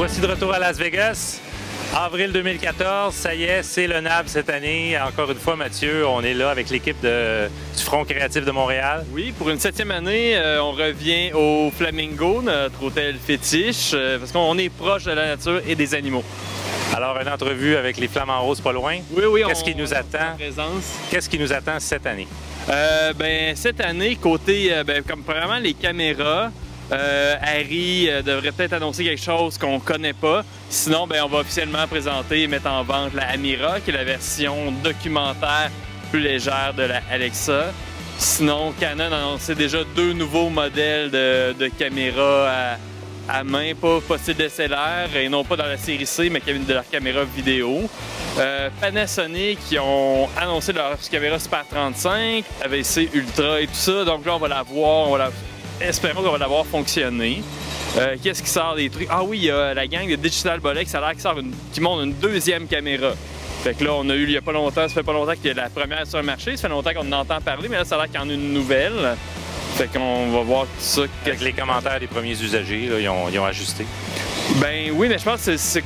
voici de retour à Las Vegas. Avril 2014, ça y est, c'est le NAB cette année. Encore une fois, Mathieu, on est là avec l'équipe du Front créatif de Montréal. Oui, pour une 7e année, on revient au Flamingo, notre hôtel fétiche, parce qu'on est proche de la nature et des animaux. Alors, une entrevue avec les Flamants Roses pas loin. Oui, Qu'est-ce qui nous attend? Qu'est-ce qui nous attend cette année? Cette année, côté, comme premièrement les caméras, Harry devrait peut-être annoncer quelque chose qu'on ne connaît pas. Sinon, on va officiellement présenter et mettre en vente la Amira, qui est la version documentaire plus légère de la Alexa. Sinon, Canon a annoncé déjà 2 nouveaux modèles de caméras à main, pas style DSLR et non pas dans la série C, mais qui avaient de leur caméra vidéo. Panasonic qui ont annoncé leur caméra Super 35, AVC Ultra et tout ça. Donc là, on va la voir, espérons qu'on va la voir fonctionner. Qu'est-ce qui sort des trucs? Ah oui, il y a la gang de Digital Bolex, ça a l'air qui montre une 2e caméra. Fait que là, on a eu il y a pas longtemps, ça fait pas longtemps qu'il y a la première sur le marché, ça fait longtemps qu'on en entend parler, mais là, ça a l'air qu'il y en a une nouvelle. Fait qu'on va voir tout ça. Avec les commentaires des premiers usagers, là, ils ont ajusté. Ben oui, mais je pense que c'est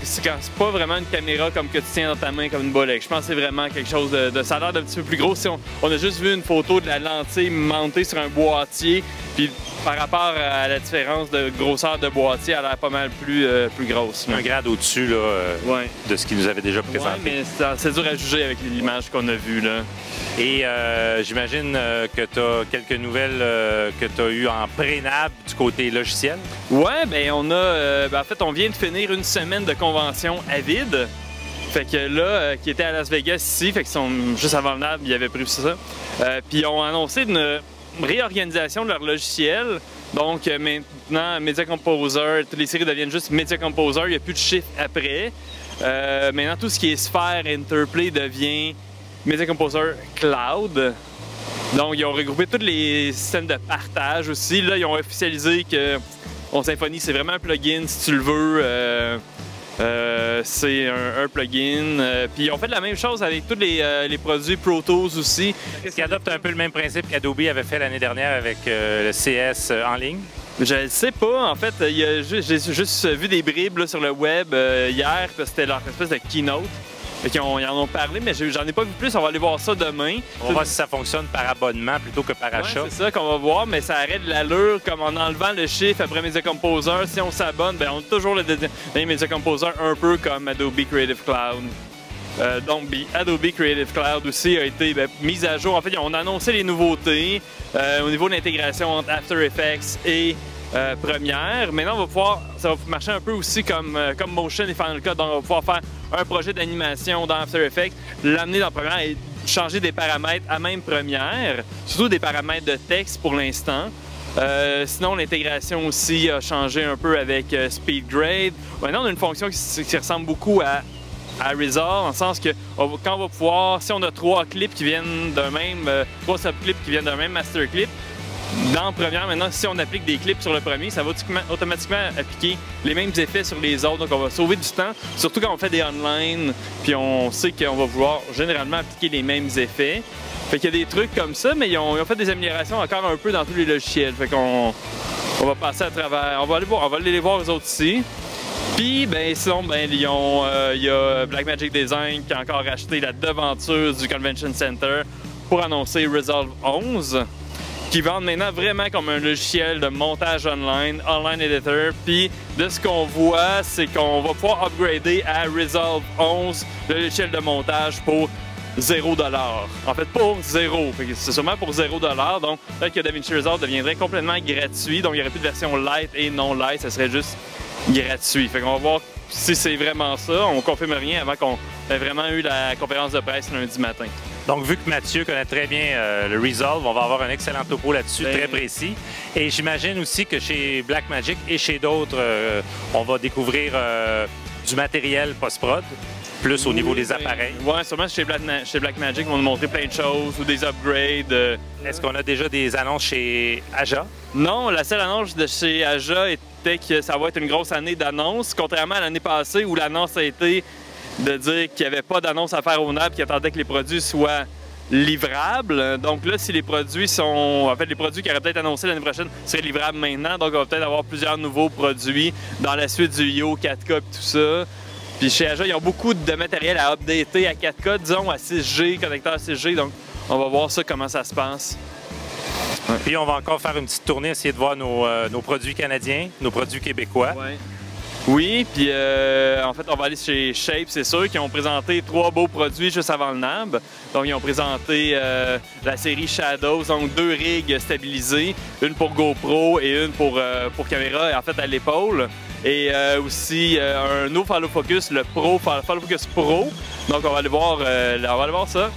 pas vraiment une caméra comme que tu tiens dans ta main comme une Bolex. Je pense que c'est vraiment quelque chose de ça a l'air d'un petit peu plus gros. Si on a juste vu une photo de la lentille montée sur un boîtier, puis par rapport à la différence de grosseur de boîtier, elle a l'air pas mal plus grosse. Un grade au-dessus de ce qu'ils nous avaient déjà présenté. Ouais, mais c'est dur à juger avec l'image qu'on a vue là. Et j'imagine que tu as quelques nouvelles que tu as eues en pré-NAB du côté logiciel. Ouais, on a. En fait, on vient de finir une semaine de convention Avid. Fait que là, qui était à Las Vegas ici, fait qu'ils sont juste avant le NAB, ils avaient pris ça. Puis ils ont annoncé une réorganisation de leur logiciel. Donc maintenant, Media Composer, toutes les séries deviennent juste Media Composer, il n'y a plus de chiffre après. Maintenant, tout ce qui est Sphere Interplay devient Media Composer Cloud. Donc, ils ont regroupé tous les systèmes de partage aussi. Là, ils ont officialisé que Symfony, c'est vraiment un plugin si tu le veux. C'est un plugin. Puis ils ont fait la même chose avec tous les produits Pro Tools aussi. Est-ce qu'ils adoptent un peu le même principe qu'Adobe avait fait l'année dernière avec le CS en ligne? Je ne sais pas. En fait, j'ai juste vu des bribes là, sur le web hier, parce que c'était leur espèce de keynote. Ils en ont parlé, mais j'en ai pas vu plus. On va aller voir ça demain. On va voir si ça fonctionne par abonnement plutôt que par achat. C'est ça qu'on va voir, mais ça arrête l'allure comme en enlevant le chiffre après Media Composer. Si on s'abonne, on a toujours le Media Composer un peu comme Adobe Creative Cloud. Donc, Adobe Creative Cloud aussi a été mise à jour. En fait, on a annoncé les nouveautés au niveau de l'intégration entre After Effects et Premiere. Maintenant, ça va marcher un peu aussi comme Motion et Final Cut. Donc, on va pouvoir faire un projet d'animation dans After Effects, l'amener dans Premiere et changer des paramètres à même Premiere, surtout des paramètres de texte pour l'instant. Sinon, l'intégration aussi a changé un peu avec SpeedGrade. Maintenant, on a une fonction qui ressemble beaucoup à Resolve, dans le sens que quand on va pouvoir, si on a 3 clips qui viennent d'un même, 3 subclips qui viennent d'un même master clip, dans Premiere, maintenant, si on applique des clips sur le premier, ça va automatiquement appliquer les mêmes effets sur les autres. Donc, on va sauver du temps, surtout quand on fait des online, puis on sait qu'on va vouloir généralement appliquer les mêmes effets. Fait qu'il y a des trucs comme ça, mais ils ont fait des améliorations encore un peu dans tous les logiciels. Fait qu'on va passer à travers. On va aller les voir eux autres ici. Puis, sinon, il y a Blackmagic Design qui a encore racheté la devanture du Convention Center pour annoncer Resolve 11. Qui vendent maintenant vraiment comme un logiciel de montage online editor. Puis de ce qu'on voit, c'est qu'on va pouvoir upgrader à Resolve 11 le logiciel de montage pour 0 $. En fait, pour 0. C'est sûrement pour 0 $. Donc, peut-être que DaVinci Resolve deviendrait complètement gratuit. Donc, il n'y aurait plus de version light et non light. Ça serait juste gratuit. Fait qu'on va voir si c'est vraiment ça. On ne confirme rien avant qu'on ait vraiment eu la conférence de presse lundi matin. Donc, vu que Mathieu connaît très bien le Resolve, on va avoir un excellent topo là-dessus, très précis. Et j'imagine aussi que chez Blackmagic et chez d'autres, on va découvrir du matériel post-prod, plus au niveau des appareils. Oui, sûrement chez Blackmagic, on va nous montrer plein de choses ou des upgrades. Est-ce qu'on a déjà des annonces chez Aja? Non, la seule annonce de chez Aja était que ça va être une grosse année d'annonces, contrairement à l'année passée où l'annonce a été de dire qu'il n'y avait pas d'annonce à faire au NAB, qu'il attendait que les produits soient livrables. Donc là, si les produits sont... En fait, les produits qui auraient peut-être annoncés l'année prochaine seraient livrables maintenant. Donc on va peut-être avoir plusieurs nouveaux produits dans la suite du IO 4K et tout ça. Puis chez Aja, ils ont beaucoup de matériel à updater à 4K, disons à 6G, connecteur 6G. Donc on va voir ça, comment ça se passe. Puis on va encore faire une petite tournée, essayer de voir nos produits canadiens, nos produits québécois. Ouais. Oui, puis en fait, on va aller chez Shape, c'est sûr, qui ont présenté 3 beaux produits juste avant le NAB. Donc, ils ont présenté la série Shadows, donc 2 rigs stabilisés, une pour GoPro et une pour caméra, en fait, à l'épaule. Et aussi un nouveau Follow Focus, le Pro, Follow Focus Pro. Donc, on va aller voir ça.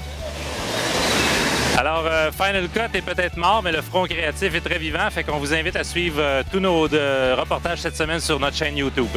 Alors, Final Cut est peut-être mort, mais le front créatif est très vivant, fait qu'on vous invite à suivre tous nos reportages cette semaine sur notre chaîne YouTube.